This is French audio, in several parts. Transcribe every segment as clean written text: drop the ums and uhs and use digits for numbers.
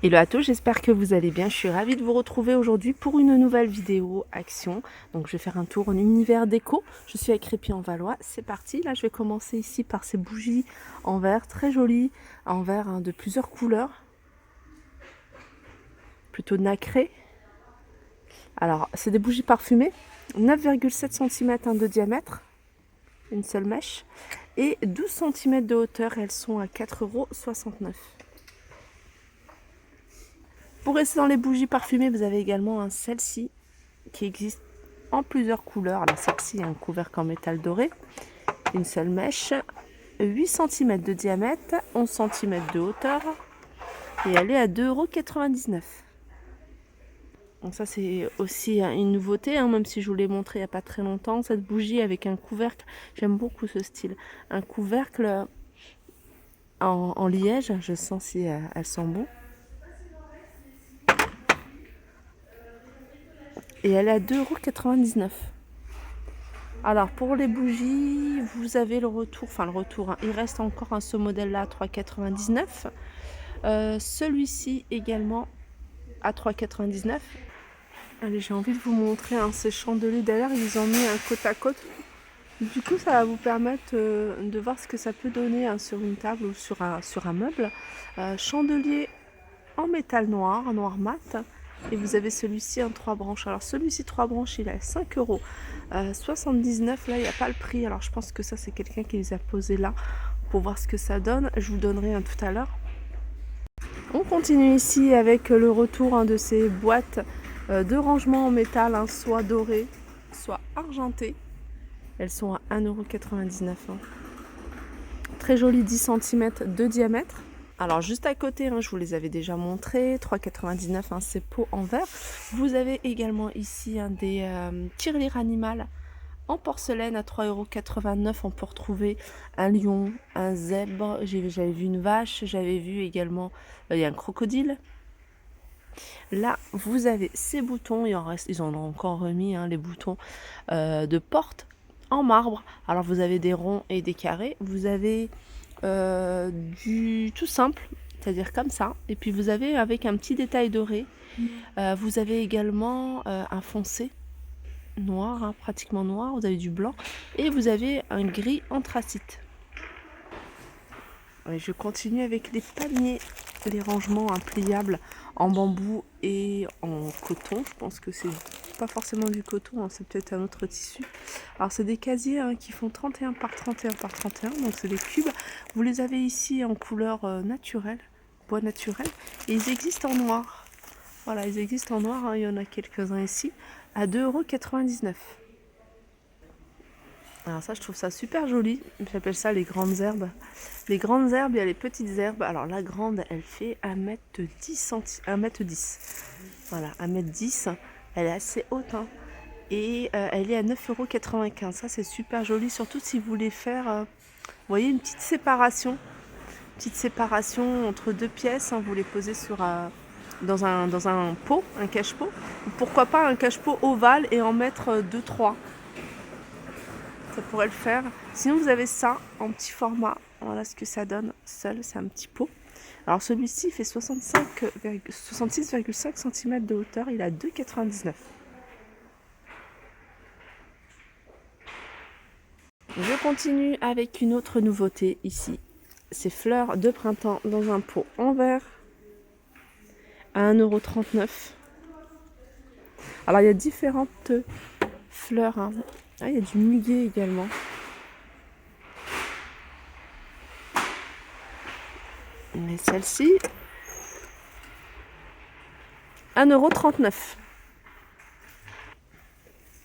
Hello à tous, j'espère que vous allez bien. Je suis ravie de vous retrouver aujourd'hui pour une nouvelle vidéo action. Donc je vais faire un tour en univers déco. Je suis à Crépy-en-Valois, c'est parti. Là je vais commencer ici par ces bougies en verre, très jolies, en verre de plusieurs couleurs. Plutôt nacré. Alors c'est des bougies parfumées, 9,7 cm de diamètre, une seule mèche, et 12 cm de hauteur. Elles sont à 4,69 €. Pour rester dans les bougies parfumées, vous avez également celle-ci qui existe en plusieurs couleurs. Alors celle-ci a un couvercle en métal doré, une seule mèche, 8 cm de diamètre, 11 cm de hauteur et elle est à 2,99 €. Donc ça c'est aussi une nouveauté, même si je vous l'ai montré il n'y a pas très longtemps, cette bougie avec un couvercle. J'aime beaucoup ce style, un couvercle en liège. Je sens si elle sent bon. Et elle est à 2,99 €. Alors pour les bougies, vous avez le retour, il reste encore ce modèle-là à 3,99 €. Celui-ci également à 3,99 €. Allez, j'ai envie de vous montrer ces chandeliers derrière, ils ont mis un côte à côte. Du coup, ça va vous permettre de voir ce que ça peut donner sur une table ou sur un meuble. Chandelier en métal noir, noir mat. Et vous avez celui-ci en 3 branches. Alors celui-ci 3 branches, il est à 5,79 €. Là, il n'y a pas le prix. Alors je pense que ça, c'est quelqu'un qui les a posés là pour voir ce que ça donne. Je vous donnerai tout à l'heure. On continue ici avec le retour de ces boîtes de rangement en métal, soit doré, soit argenté. Elles sont à 1,99 €. Très joli, 10 cm de diamètre. Alors juste à côté, je vous les avais déjà montrés, 3,99 €, ces pots en verre. Vous avez également ici des tirelires animales en porcelaine à 3,89 €. On peut retrouver un lion, un zèbre, j'avais vu une vache, j'avais vu également, il y a un crocodile. Là, vous avez ces boutons, ils en ont encore remis, les boutons de porte en marbre. Alors vous avez des ronds et des carrés, vous avez du tout simple, c'est-à-dire comme ça, et puis vous avez avec un petit détail doré. Vous avez également un foncé noir, pratiquement noir, vous avez du blanc et vous avez un gris anthracite. Et je continue avec les paniers, les rangements pliables en bambou et en coton. Je pense que c'est pas forcément du coton, c'est peut-être un autre tissu. Alors c'est des casiers qui font 31 par 31 par 31, donc c'est des cubes. Vous les avez ici en couleur naturelle, bois naturel, et ils existent en noir. Voilà, ils existent en noir, il y en a quelques-uns ici, à 2,99 €. Alors ça, je trouve ça super joli. J'appelle ça les grandes herbes. Les grandes herbes, il y a les petites herbes. Alors la grande, elle fait 1,10 m. Voilà, 1,10 m. Elle est assez haute. Et elle est à 9,95 €. Ça, c'est super joli. Surtout si vous voulez faire, vous voyez, une petite séparation. Petite séparation entre deux pièces. Vous les posez dans un pot, un cache-pot. Pourquoi pas un cache-pot ovale et en mettre 2-3. Ça pourrait le faire. Sinon vous avez ça en petit format. Voilà ce que ça donne seul, c'est un petit pot. Alors celui-ci fait 66,5 cm de hauteur, il est à 2,99 €. Je continue avec une autre nouveauté ici. Ces fleurs de printemps dans un pot en verre à 1,39 €. Alors il y a différentes fleurs. Il y a du muguet également. Mais celle-ci, 1,39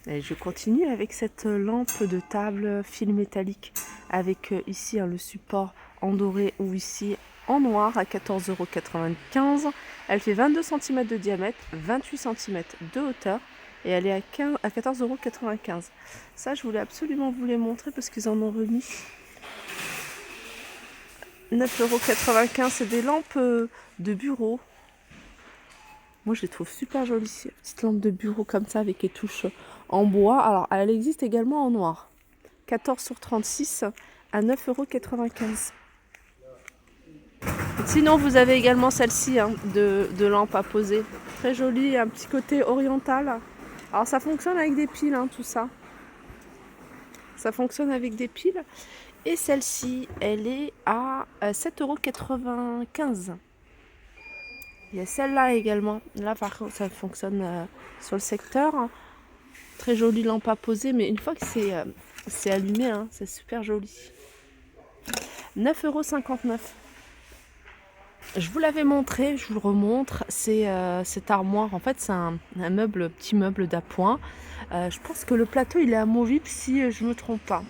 €. Et je continue avec cette lampe de table fil métallique avec ici le support en doré ou ici en noir à 14,95 €. Elle fait 22 cm de diamètre, 28 cm de hauteur et elle est à 14,95 €. Ça, je voulais absolument vous les montrer parce qu'ils en ont remis 9,95 €. C'est des lampes de bureau. Moi, je les trouve super jolies, ces petites lampes de bureau comme ça avec les touches en bois. Alors, elle existe également en noir. 14 sur 36 à 9,95 €. Sinon, vous avez également celle-ci hein, de lampe à poser. Très jolie, un petit côté oriental. Alors, ça fonctionne avec des piles, hein, tout ça. Ça fonctionne avec des piles. Et celle-ci, elle est à 7,95 €. Il y a celle-là également. Là, par contre, ça fonctionne sur le secteur. Très jolie lampe à poser, mais une fois que c'est allumé, hein, c'est super joli. 9,59 €. Je vous l'avais montré, je vous le remontre. C'est cette armoire. En fait, c'est un meuble, petit meuble d'appoint. Je pense que le plateau, il est amovible si je ne me trompe pas.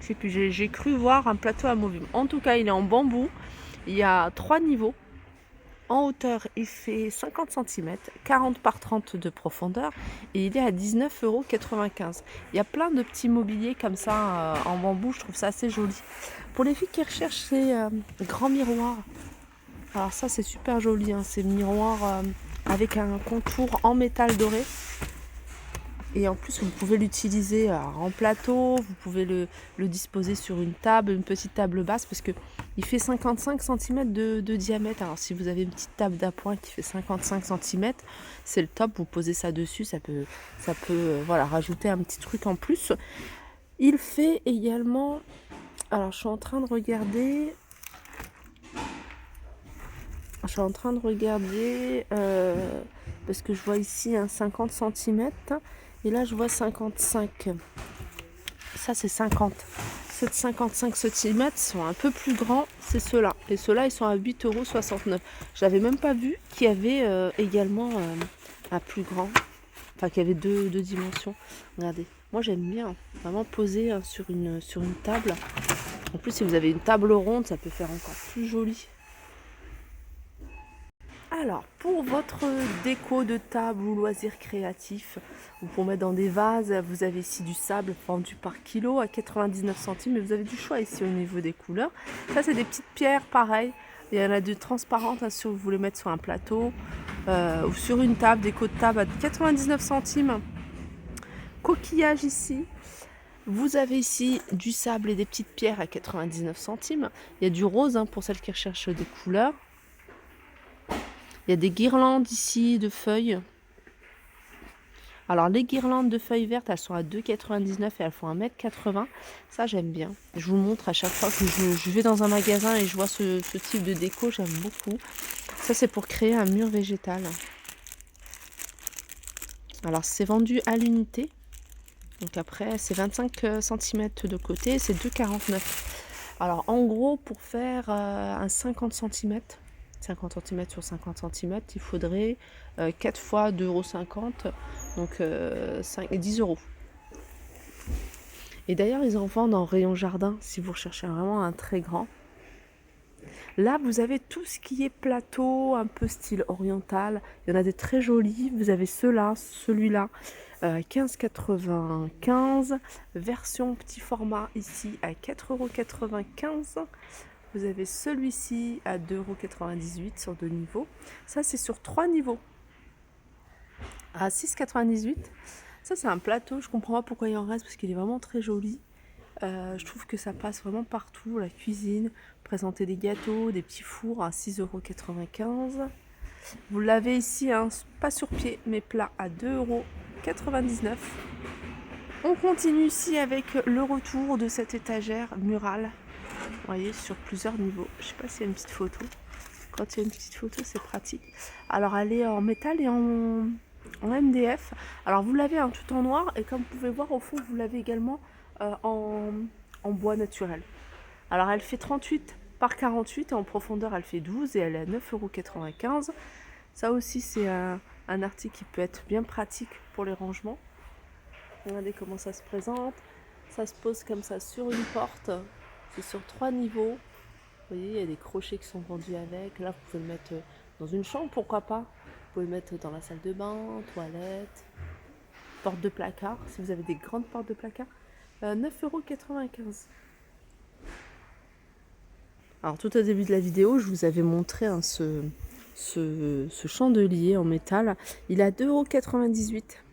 Je sais plus, j'ai cru voir un plateau amovible. En tout cas, il est en bambou. Il y a 3 niveaux. En hauteur, il fait 50 cm, 40 par 30 de profondeur et il est à 19,95 €. Il y a plein de petits mobiliers comme ça en bambou, je trouve ça assez joli. Pour les filles qui recherchent ces grands miroirs, alors ça c'est super joli, hein, ces miroirs avec un contour en métal doré. Et en plus, vous pouvez l'utiliser en plateau, vous pouvez le disposer sur une table, une petite table basse, parce qu'il fait 55 cm de diamètre. Alors si vous avez une petite table d'appoint qui fait 55 cm, c'est le top, vous posez ça dessus, ça peut voilà, rajouter un petit truc en plus. Il fait également, alors je suis en train de regarder, parce que je vois ici un 50 cm. Et là, je vois 55. Ça, c'est 50. Ceux de 55 cm sont un peu plus grands, c'est ceux-là. Et ceux-là, ils sont à 8,69 €. Je n'avais même pas vu qu'il y avait également un plus grand. Enfin, qu'il y avait deux dimensions. Regardez. Moi, j'aime bien vraiment poser sur une table. En plus, si vous avez une table ronde, ça peut faire encore plus joli. Alors, pour votre déco de table ou loisirs créatifs, ou pour mettre dans des vases, vous avez ici du sable vendu par kilo à 99 centimes, mais vous avez du choix ici au niveau des couleurs. Ça, c'est des petites pierres, pareil. Il y en a de transparentes, hein, si vous voulez mettre sur un plateau ou sur une table, déco de table à 99 centimes. Coquillage ici. Vous avez ici du sable et des petites pierres à 99 centimes. Il y a du rose hein, pour celles qui recherchent des couleurs. Il y a des guirlandes ici de feuilles. Alors les guirlandes de feuilles vertes, elles sont à 2,99 € et elles font 1,80 m. Ça j'aime bien. Je vous montre à chaque fois que je vais dans un magasin et je vois ce type de déco, j'aime beaucoup. Ça c'est pour créer un mur végétal. Alors c'est vendu à l'unité. Donc après c'est 25 cm de côté, c'est 2,49 €. Alors en gros pour faire un 50 cm, 50 cm sur 50 cm, il faudrait 4 fois 2,50 €, donc 10 €. Et d'ailleurs, ils en vendent en rayon jardin, si vous recherchez vraiment un très grand. Là, vous avez tout ce qui est plateau, un peu style oriental. Il y en a des très jolis. Vous avez ceux-là, celui-là, 15,95 €. Version petit format ici à 4,95 €. Vous avez celui-ci à 2,98 € sur 2 niveaux. Ça, c'est sur 3 niveaux. À 6,98 €. Ça, c'est un plateau. Je comprends pas pourquoi il en reste parce qu'il est vraiment très joli. Je trouve que ça passe vraiment partout. La cuisine, présenter des gâteaux, des petits fours à 6,95 €. Vous l'avez ici, hein, pas sur pied, mais plat à 2,99 €. On continue ici avec le retour de cette étagère murale. Vous voyez, sur plusieurs niveaux. Je sais pas s'il y a une petite photo. Quand il y a une petite photo, c'est pratique. Alors, elle est en métal et en MDF. Alors, vous l'avez tout en noir. Et comme vous pouvez voir, au fond, vous l'avez également en bois naturel. Alors, elle fait 38 par 48. Et en profondeur, elle fait 12. Et elle est à 9,95 €. Ça aussi, c'est un article qui peut être bien pratique pour les rangements. Regardez comment ça se présente. Ça se pose comme ça sur une porte. C'est sur 3 niveaux. Vous voyez, il y a des crochets qui sont vendus avec. Là, vous pouvez le mettre dans une chambre, pourquoi pas. Vous pouvez le mettre dans la salle de bain, toilette, porte de placard, si vous avez des grandes portes de placard. 9,95 €. Alors, tout au début de la vidéo, je vous avais montré ce chandelier en métal. Il est à 2,98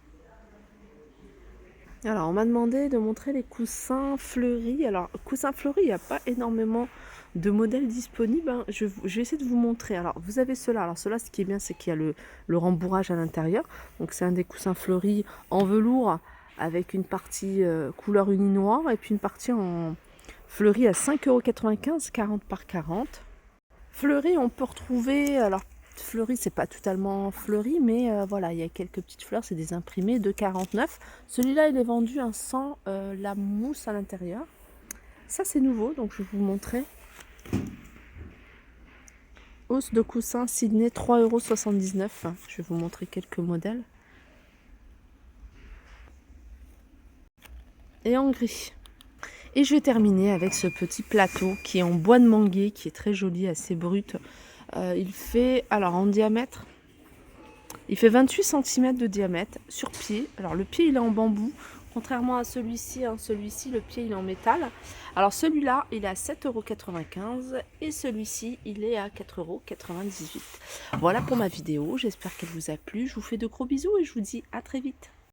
€. Alors, on m'a demandé de montrer les coussins fleuris. Alors, coussins fleuris, il n'y a pas énormément de modèles disponibles, hein. Je vais essayer de vous montrer. Alors, vous avez cela. Alors, cela, ce qui est bien, c'est qu'il y a le rembourrage à l'intérieur. Donc, c'est un des coussins fleuris en velours avec une partie couleur uni noire et puis une partie en fleuri à 5,95 €, 40 par 40. Fleuri, on peut retrouver... Alors, fleuri, c'est pas totalement fleuri, mais voilà, il y a quelques petites fleurs. C'est des imprimés de 49. Celui-là, il est vendu sans la mousse à l'intérieur. Ça, c'est nouveau, donc je vais vous montrer. Hausse de coussin Sydney, 3,79 €. Je vais vous montrer quelques modèles. Et en gris. Et je vais terminer avec ce petit plateau qui est en bois de manguier, qui est très joli, assez brut. Il fait, alors en diamètre, il fait 28 cm de diamètre sur pied. Alors le pied, il est en bambou. Contrairement à celui-ci, celui-ci, le pied, il est en métal. Alors celui-là, il est à 7,95 € et celui-ci, il est à 4,98 €. Voilà pour ma vidéo. J'espère qu'elle vous a plu. Je vous fais de gros bisous et je vous dis à très vite.